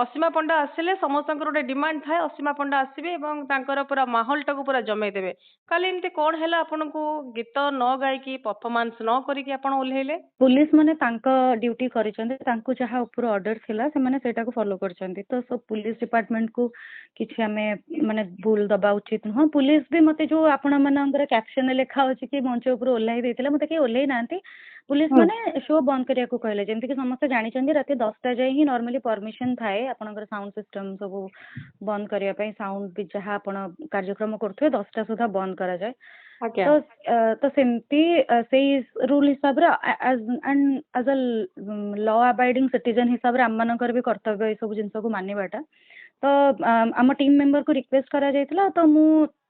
ଅସୀମା ପଣ୍ଡା ଆସିଲେ ସମସ୍ତଙ୍କର ଗୋଟେ ଡିମାଣ୍ଡ ଥାଏ ଅସୀମା ପଣ୍ଡା ଆସିବେ ଏବଂ ତାଙ୍କର ପୁରା ମାହୋଲଟାକୁ ପୁରା ଜମେଇ ଦେବେ। କାଲି ଏମିତି କଣ ହେଲା ଆପଣଙ୍କୁ ଗୀତ ନ ଗାଇକି ପରଫର୍ମାନ୍ସ ନ କରିକି ଆପଣ ଓହ୍ଲେଇଲେ? पुलिस माने तांका ड्यूटी करिसेंते तांको जहाँ ऊपर ऑर्डर थिला से माने सेटा को फॉलो करछंती तो सब पुलिस डिपार्टमेंट को किछि हमें माने भूल दबा उचित न पुलिस भी मते जो आपण मानकर कैप्शन लेखा होछि कि मंच ऊपर ओल्लाई देथिला मते के ओल्लाई नांती पुलिस माने शो बंद करिया को कहले जेंति कि समस्त जानि चंदी राती 10टा जाय ही नॉर्मली परमिशन थाए आपनकर साउंड सिस्टम सब बंद करिया पई साउंड भी जहाँ आपण कार्यक्रम करथुए 10टा सुधा बंद करा जाय तो सेमती से रूल हिसाब रे as a law abiding citizen हिसाब रे आम मानकर भी कर्तव्य ए सब जिंस को मानिबाटा तो आम टीम मेंबर को रिक्वेस्ट करा जायतिला तो मु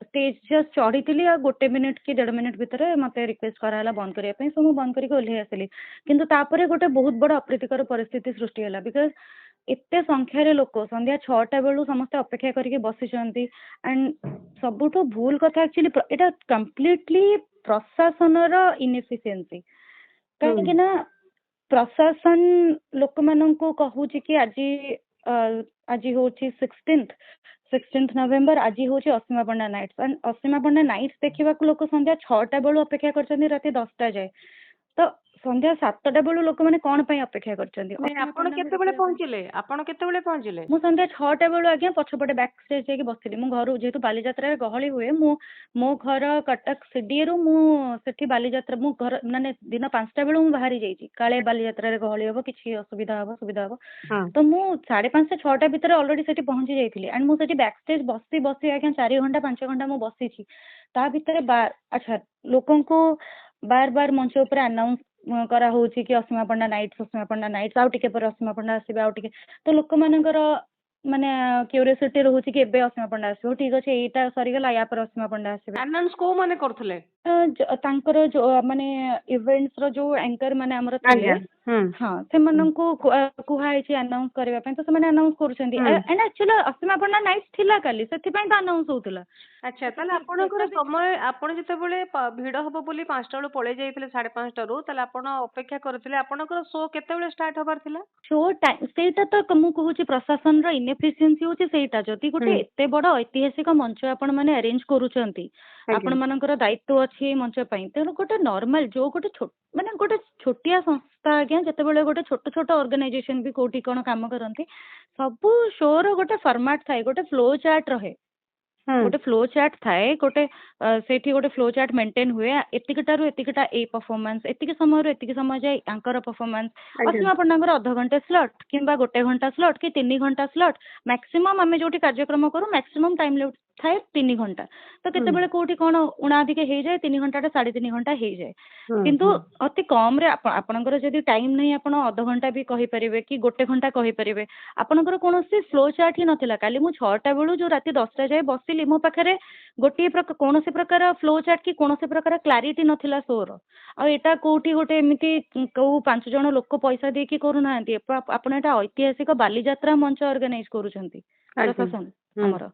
स्टेज जस्ट चढ़ी थी गोटे मिनिट कि 1.5 मिनिट भितर मते रिक्वेस्ट कराला बंद करिया पई सो मु बंद करके ओल्हे आसली किंतु तापरे गोटे बहुत बड़ अप्रीतिकर परिस्थिति सृष्टि होला बिकॉज एते संख्यार लोक संध्या 6टा बेलू समस्त अपेक्षा करके बसिचंती एंड सबुठो भूल कथा एक्चुअली एटा कंप्लीटली प्रशासनर इनएफिशिएंसी कहीं ना प्रशासन लोक माननको कहूची कि आज होची 16th नवेम्बर आज होची Asima Panda nights and Asima Panda nights देखा लोक संध्या 6टा बेलू अपेक्षा करछंती राती 10टा जाए तो संध्या 7टा बेलू लोक माने कोन पई अपेक्षा करछंती ଆପଣ କେତେବେଳେ ପହଞ୍ଚିଲେ ଆପଣ କେତେବେଳେ पहुंचिले मु संध्या 6टा बेलू आज्ञा पछपटे बैक स्टेज जाके बसली मु घर जेतु बालीजात्रा गहली हुए मो घर कटक सीडीए रु मु सेठी बालीजात्रा मु घर माने दिन 5टा बेलू मु बाहरी जाईची काले बालीजात्रा रे गहली होबो किछि असुविधा होबो तो मु 5:30 से 6टा भीतर ऑलरेडी सेठी पहुंची जाईथिली एंड मु सेठी बैक स्टेज बसी आज्ञा 4 घंटा 5 घंटा मु बसीची ता भीतर अच्छा लोकन को बार बार मंच ऊपर अनाउंस करा होची कि असीमा पण्डा नाइट्स आउ टिके पर असीमा पण्डा आसीबे आउ टिके तो लोक मानकर माने क्यूरियोसिटी रहूची कि एबे असीमा पण्डा आसीबो ठीक अछि एटा सरी गला या पर असीमा पण्डा आसीबे अनाउंस को माने करथले तांकर जो माने इवेंट्स रो जो एंकर माने हमर थिले हां से मननको कुहाई छी अनाउंस करबा पय तो से माने अनाउंस करूछंती and actually Asima Panda nights थिला काली सेति पय तो अनाउंस होतला अच्छा ताले आपनकर समय आपण जते बेले भिड हबो बोली 5टा बेले पळे जाईथिले 5:30 रु ताले आपण अपेक्षा करथिले आपनकर शो केते बेले स्टार्ट होबार थिला शो टाइम सेटा तो कमु कहूची प्रशासन रो इनएफिशिएंसी होची सेटा जति गोटे एते बड़ ऐतिहासिक मंच आपण माने अरेंज करूछंती आपण मानकर दायित्व अछि मंच पई तेनु गोटे नॉर्मल जो गोटे माने गोटे छोटिया संस्था आज्ञा जते बेले गोटे छोट छोट ऑर्गेनाइजेशन भी कोठी कोन काम करंती सब शो रो गोटे फॉर्मेट थाए गोटे फ्लो चार्ट रहे गोटे फ्लो चार्ट थाए गोटे सेठी गोटे फ्लो चार्ट मेंटेन हुए एतिकटारु एतिकटा ए परफॉर्मेंस एतिक समय रो एतिक समय जाय आंकर परफॉर्मेंस असीमा पण्डांगर आधा घंटा स्लॉट किंबा गोटे घंटा स्लॉट कि 3 घंटा स्लॉट मैक्सिमम आमे जोटी कार्यक्रम करू मैक्सिमम टाइम लिमिट थाए 3 घंटा तो केते बेले कोठी कोन उणाधिके हे जाय 3 घंटा 3.5 घंटा हे जाय किंतु अति कम रे आपनकर जदी टाइम नहीं आपण आधा घंटा भी कहि परिबे कि गोटे घंटा कहि परिबे आपनकर कोनोसी फ्लो चार्ट ही नथिला काली मु 6टा बेलू जो राती 10टा जाय बसिली मो पाखरे गोटे कोनोसी प्रकार फ्लो चार्ट कि कोनोसी प्रकार क्लैरिटी नथिला सोर आ एटा कोठी गोटे एमिति को 5 जण लोक पैसा दे कि करू नांती आपण एटा ऐतिहासिक बालीजात्रा मंच ऑर्गेनाइज करूछंती प्रशासन हमर